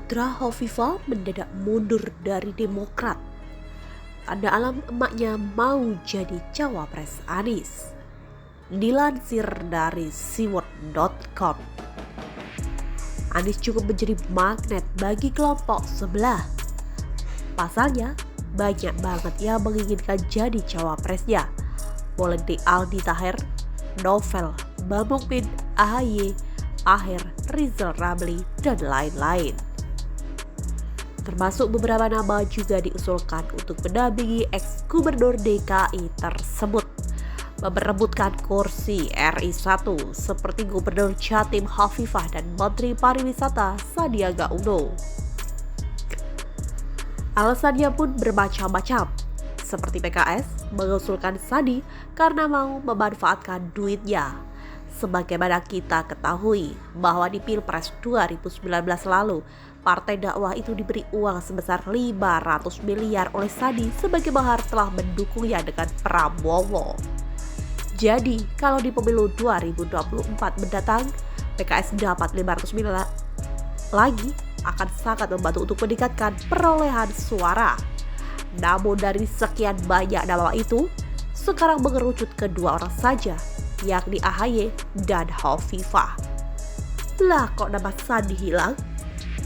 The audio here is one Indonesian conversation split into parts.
Putra Hovifah mendadak mundur dari Demokrat. Tanda alam emaknya mau jadi cawapres Anies. Dilansir dari siwot.com, Anies cukup menjadi magnet bagi kelompok sebelah. Pasalnya, banyak banget yang menginginkan jadi cawapresnya. Mulai dari Aldi Taher, Novel, Bamukmin, AHY, Aher, Rizal Ramli, dan lain-lain. Termasuk beberapa nama juga diusulkan untuk mendampingi ex-gubernur DKI tersebut memperebutkan kursi RI 1 seperti Gubernur Jatim Hovifah dan Menteri Pariwisata Sandiaga Uno. Alasannya pun bermacam-macam, seperti PKS mengusulkan Sandi karena mau memanfaatkan duitnya. Sebagaimana kita ketahui bahwa di Pilpres 2019 lalu, Partai Dakwah itu diberi uang sebesar 500 miliar oleh Sandi sebagai mahar telah mendukungnya dengan Prabowo. Jadi, kalau di pemilu 2024 mendatang, PKS dapat 500 miliar lagi akan sangat membantu untuk meningkatkan perolehan suara. Namun dari sekian banyak nama itu, sekarang mengerucut ke dua orang saja, yakni AHY dan Hovifah. Lah kok nama Sandi hilang?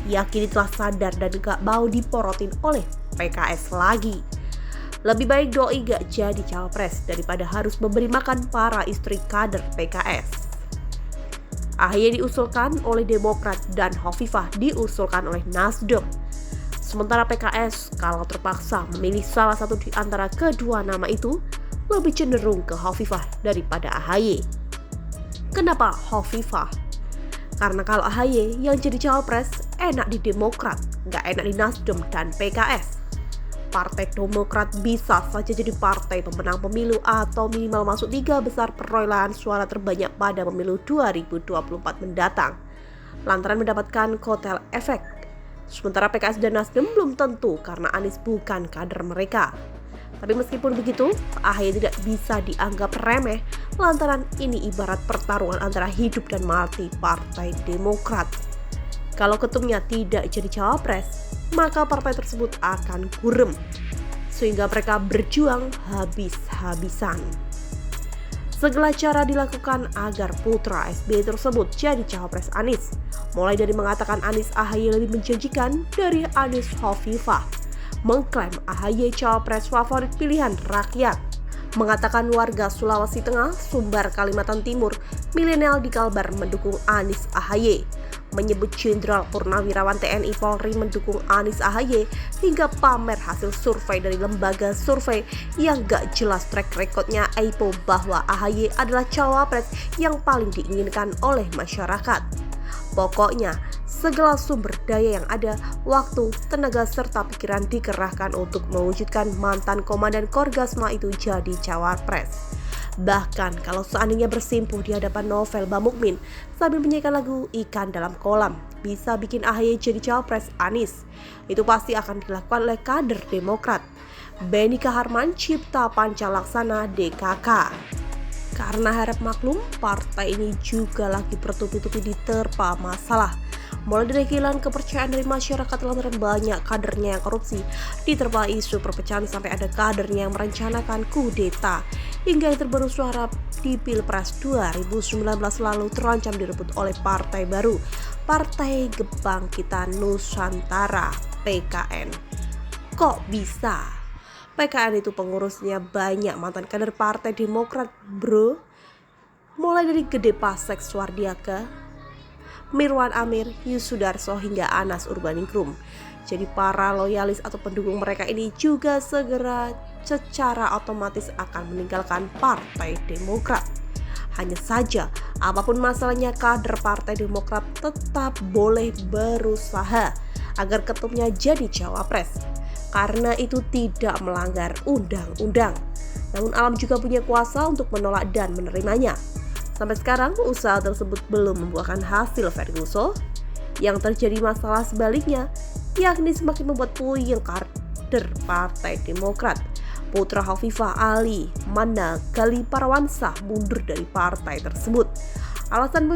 Yakin telah sadar dan gak mau diporotin oleh PKS lagi. Lebih baik doi gak jadi cawapres daripada harus memberi makan para istri kader PKS. AHY diusulkan oleh Demokrat dan Hovifah diusulkan oleh Nasdem. Sementara PKS kalau terpaksa memilih salah satu di antara kedua nama itu, lebih cenderung ke Hovifah daripada AHY. Kenapa Hovifah? Karena kalau AHY yang jadi cawapres enak di Demokrat, gak enak di Nasdem dan PKS. Partai Demokrat bisa saja jadi partai pemenang pemilu atau minimal masuk 3 besar perolehan suara terbanyak pada pemilu 2024 mendatang, lantaran mendapatkan kotel efek. Sementara PKS dan Nasdem belum tentu karena Anies bukan kader mereka. Tapi meskipun begitu, AHY tidak bisa dianggap remeh lantaran ini ibarat pertarungan antara hidup dan mati Partai Demokrat. Kalau ketumnya tidak jadi cawapres, maka partai tersebut akan gurem, sehingga mereka berjuang habis-habisan. Segala cara dilakukan agar putra SBY tersebut jadi cawapres Anies, mulai dari mengatakan Anies AHY lebih menjanjikan dari Anies Hovifah, mengklaim AHY cawapres favorit pilihan rakyat, mengatakan warga Sulawesi Tengah, Sumbar, Kalimantan Timur, milenial di Kalbar mendukung Anies AHY, menyebut Jenderal Purnawirawan TNI Polri mendukung Anies AHY, hingga pamer hasil survei dari lembaga survei yang gak jelas track recordnya EIPO bahwa AHY adalah cawapres yang paling diinginkan oleh masyarakat. Pokoknya, segala sumber daya yang ada, waktu, tenaga, serta pikiran dikerahkan untuk mewujudkan mantan komandan Korgasma itu jadi cawapres. Bahkan kalau seandainya bersimpuh di hadapan Novel Bamukmin sambil menyanyikan lagu Ikan Dalam Kolam bisa bikin AHY jadi cawapres Anies, itu pasti akan dilakukan oleh kader Demokrat. Benny Kaharman Cipta Pancalaksana DKK. Karena harap maklum, partai ini juga lagi bertubi-tubi diterpa masalah. Mulai dari kehilangan kepercayaan dari masyarakat lantaran banyak kadernya yang korupsi, diterpa isu perpecahan sampai ada kadernya yang merencanakan kudeta, hingga yang terbaru suara di Pilpres 2019 lalu terancam direbut oleh partai baru, Partai Kebangkitan Nusantara (PKN). Kok bisa? PKN itu pengurusnya banyak mantan kader Partai Demokrat, bro. Mulai dari Gede Pasek Suardiaka, Mirwan Amir, Yusudarso hingga Anas Urbaningrum. Jadi para loyalis atau pendukung mereka ini juga segera secara otomatis akan meninggalkan Partai Demokrat. Hanya saja, apapun masalahnya kader Partai Demokrat tetap boleh berusaha agar ketumnya jadi cawapres, karena itu tidak melanggar undang-undang. Namun Alam juga punya kuasa untuk menolak dan menerimanya. Sampai sekarang usaha tersebut belum membuahkan hasil Ferguson. Yang terjadi masalah sebaliknya, yakni semakin membuat puyeng kader Partai Demokrat. Putra Hovifah Ali Mana Gali Parawansa mundur dari partai tersebut. Alasan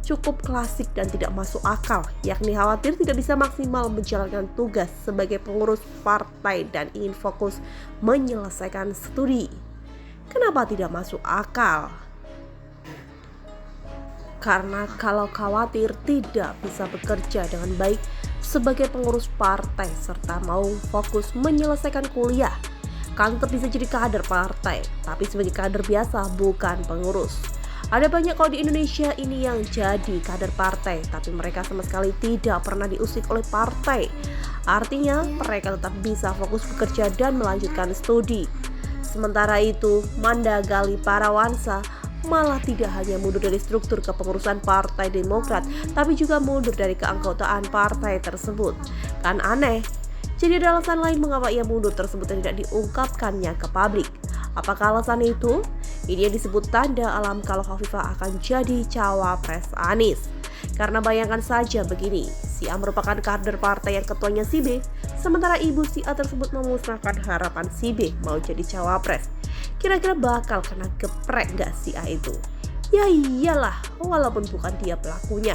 cukup klasik dan tidak masuk akal, yakni khawatir tidak bisa maksimal menjalankan tugas sebagai pengurus partai dan ingin fokus menyelesaikan studi. Kenapa tidak masuk akal? Karena kalau khawatir tidak bisa bekerja dengan baik sebagai pengurus partai serta mau fokus menyelesaikan kuliah, kan tetap bisa jadi kader partai, tapi sebagai kader biasa bukan pengurus. Ada banyak kok di Indonesia ini yang jadi kader partai, tapi mereka sama sekali tidak pernah diusik oleh partai. Artinya mereka tetap bisa fokus bekerja dan melanjutkan studi. Sementara itu, Manda Gali Parawansa malah tidak hanya mundur dari struktur kepengurusan Partai Demokrat, tapi juga mundur dari keanggotaan partai tersebut. Kan aneh. Jadi ada alasan lain mengapa ia mundur tersebut dan tidak diungkapkannya ke publik. Apakah alasan itu? Ini yang disebut tanda alam kalau Khofifah akan jadi cawapres Anies. Karena bayangkan saja begini, si A merupakan kader partai yang ketuanya si B, sementara ibu si A tersebut memusnahkan harapan si B mau jadi cawapres. Kira-kira bakal kena geprek gak si A itu? Ya iyalah, walaupun bukan dia pelakunya.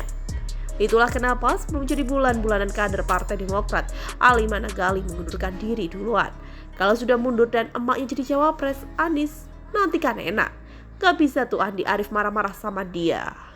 Itulah kenapa sebelum jadi bulan-bulanan kader Partai Demokrat, Ali Managali mengundurkan diri duluan. Kalau sudah mundur dan emaknya jadi cawapres Anies, nanti kan enak. Gak bisa tuh Andi Arief marah-marah sama dia.